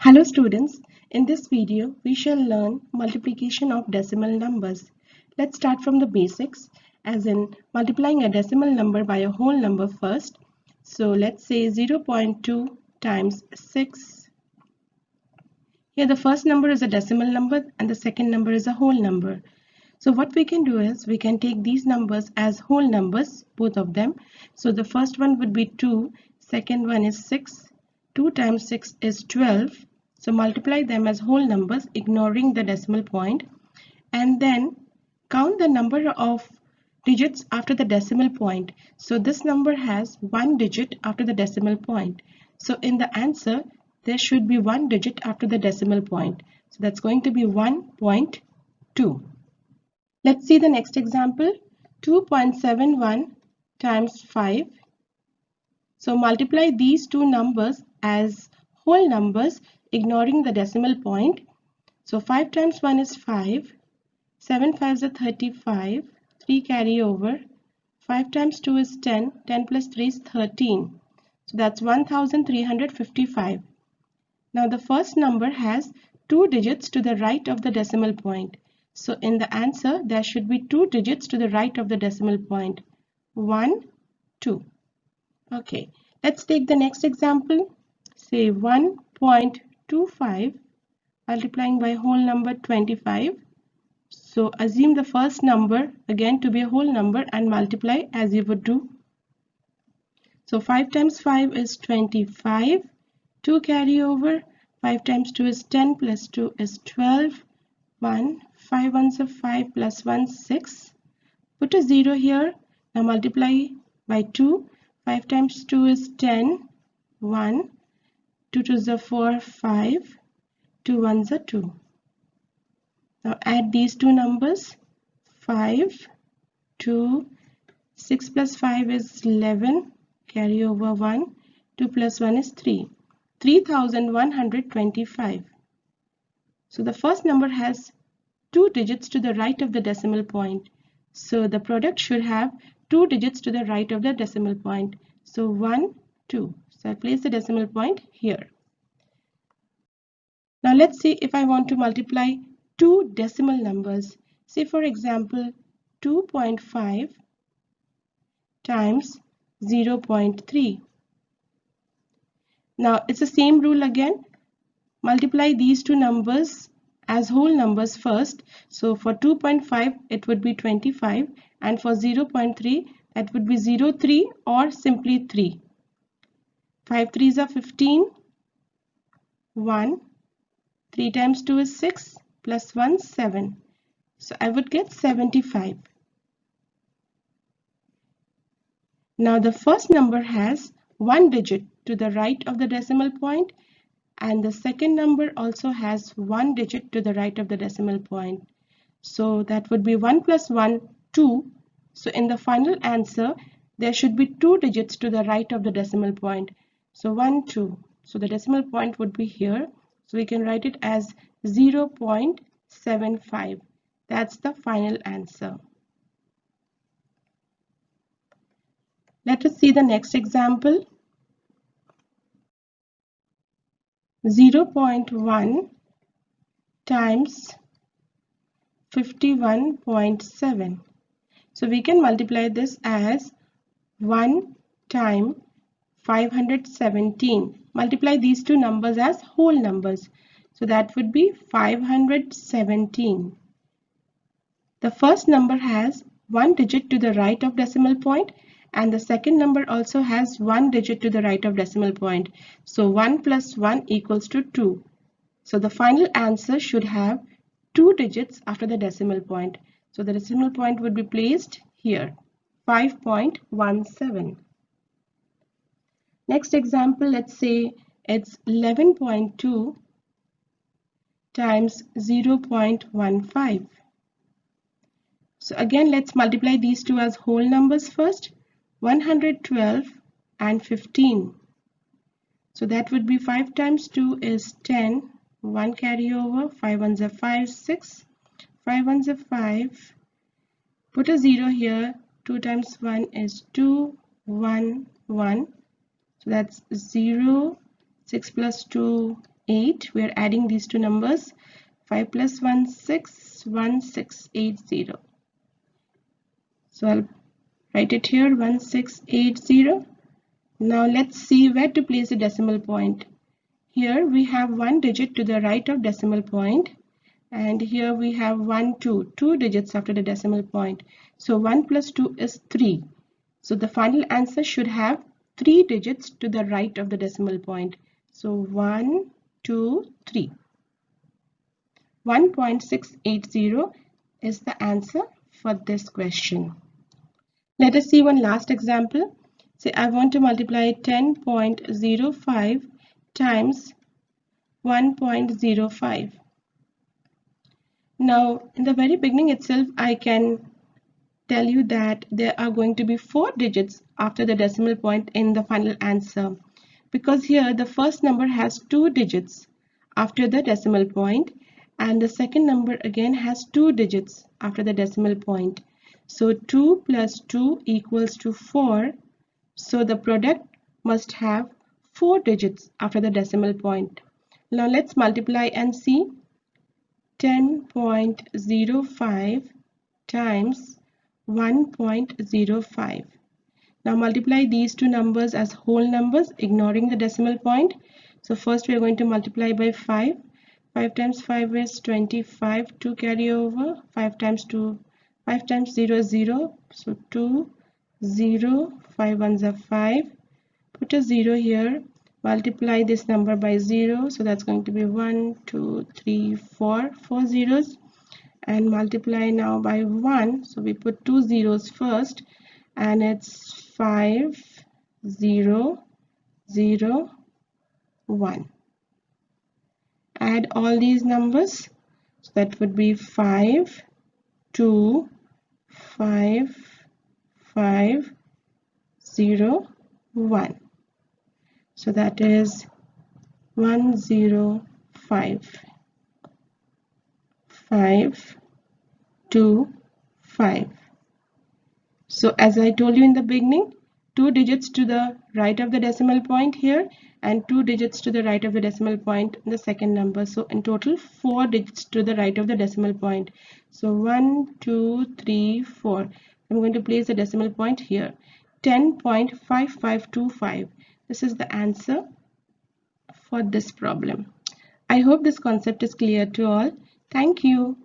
Hello students, in this video we shall learn multiplication of decimal numbers. Let's start from the basics, as in multiplying a decimal number by a whole number first. So let's say 0.2 times 6. Here the first number is a decimal number and the second number is a whole number. So what we can do is we can take these numbers as whole numbers, both of them. So the first one would be 2, second one is 6. 2 times 6 is 12. So multiply them as whole numbers, ignoring the decimal point, and then count the number of digits after the decimal point. So this number has one digit after the decimal point. So in the answer, there should be one digit after the decimal point. So that's going to be 1.2. Let's see the next example. 2.71 times 5. So multiply these two numbers as whole numbers, ignoring the decimal point. So 5 times 1 is 5, 7 5s are 35, 3 carry over, 5 times 2 is 10, 10 plus 3 is 13. So that's 1355. Now the first number has two digits to the right of the decimal point. So in the answer, there should be two digits to the right of the decimal point. 1, 2. Okay, let's take the next example. Say 1.25 multiplying by whole number 25. So assume the first number again to be a whole number and multiply as you would do. So 5 times 5 is 25. 2 carry over. 5 times 2 is 10 plus 2 is 12. 1. 5 ones are 5 plus 1 6. Put a 0 here. Now multiply by 2. 5 times 2 is 10. 1. 2 2s are 4, 5. 2 1s are 2. Now add these two numbers. 5, 2, 6 plus 5 is 11. Carry over 1. 2 plus 1 is 3. 3125. So the first number has two digits to the right of the decimal point. So the product should have two digits to the right of the decimal point. So 1, 2. So I place the decimal point here. Now let's see if I want to multiply two decimal numbers. Say for example 2.5 times 0.3. Now it's the same rule again. Multiply these two numbers as whole numbers first. So for 2.5 it would be 25, and for 0.3 that would be 0.3 or simply 3. 5 3s are 15. 1. 3 times 2 is 6 plus 1 7. So I would get 75. Now the first number has one digit to the right of the decimal point, and the second number also has one digit to the right of the decimal point. So that would be 1 plus 1, 2. So in the final answer, there should be two digits to the right of the decimal point. So 1, 2. So the decimal point would be here. So we can write it as 0.75. That's the final answer. Let us see the next example. 0.1 times 51.7. So we can multiply this as 1 times 517. Multiply these two numbers as whole numbers. So that would be 517. The first number has one digit to the right of decimal point, and the second number also has one digit to the right of decimal point. So 1 plus 1 equals to 2. So the final answer should have two digits after the decimal point. So the decimal point would be placed here, 5.17. Next example, let's say it's 11.2 times 0.15. So again, let's multiply these two as whole numbers first. 112 and 15. So that would be 5 times 2 is 10. 1 carry over. 5 ones are 5, 6. 5 ones are 5. Put a 0 here. 2 times 1 is 2. 1, 1. So that's 0. 6 plus 2 8. We are adding these two numbers. 5 plus 1, 6, 1680. So I'll write it here, 1680. Now let's see where to place the decimal point. Here we have one digit to the right of decimal point, and here we have 1, 2, two digits after the decimal point. So 1 plus 2 is 3. So the final answer should have 3 digits to the right of the decimal point. So 1, 2, 3. 1.680 is the answer for this question. Let us see one last example. Say I want to multiply 10.05 times 1.05. Now, in the very beginning itself, I can tell you that there are going to be 4 digits after the decimal point in the final answer, because here the first number has 2 digits after the decimal point, and the second number again has 2 digits after the decimal point. So 2 plus 2 equals to 4. So the product must have 4 digits after the decimal point. Now let's multiply and see. 10.05 times 1.05. Now multiply these two numbers as whole numbers, ignoring the decimal point. So first we are going to multiply by 5. 5 times 5 is 25. 2 carry over. 5 times 2, 5 times 0 is 0. So 2, 0, 5 ones are 5. Put a 0 here. Multiply this number by 0. So that's going to be 1, 2, 3, 4. 4 zeros. And multiply now by 1. So we put 2 zeros first. And it's 5, 0, 0, 1. Add all these numbers. So that would be 5, 2, 5, 5, 0, 1. So that is 105, 5, 2, 5. So as I told you in the beginning, 2 digits to the right of the decimal point here and 2 digits to the right of the decimal point in the second number. So in total 4 digits to the right of the decimal point. So 1, 2, 3, 4. I'm going to place the decimal point here. 10.5525. This is the answer for this problem. I hope this concept is clear to all. Thank you.